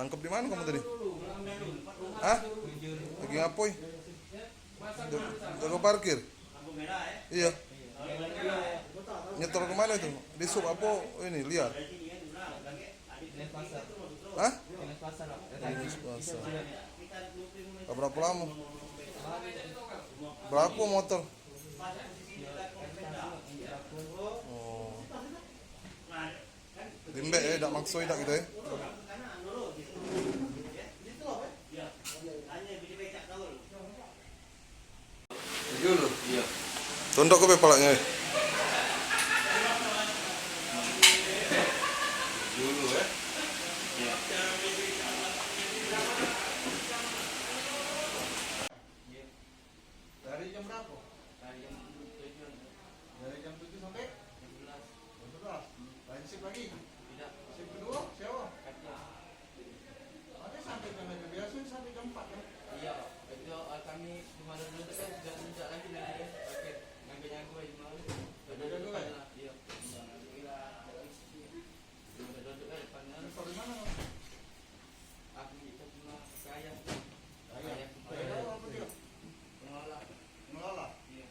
Tangkap di mana kamu tadi? Hah? Lagi ngapain? Jaga parkir? Iya. Nyetor kemana itu? Di sub apa ini liar? Hah? Dinas pasar. Berapa lama? Berapa motor? Oh. Limbe dak maksoi dak gitu ya. Dulu, iya. Tunduk ke palanya. Dulu ya. Iya. Dari jam berapa? Dari jam 7. Dari jam 7 sampai 11. Lain shift lagi? Tidak. Shift kedua? Siapa? Kerja. Ada sampai jam berapa? Biasanya sampai jam 4 kan? Iya. Itu kami kemarin dulu kan sudah tidak lagi nanti pakai ngambilnya gue cuma. Ada dua ya? Iya. Duduk kan depannya. Dari mana? Aku kita cuma kaya. Ayah. Ayah apa dia? Pengelola. Mengelola? Iya.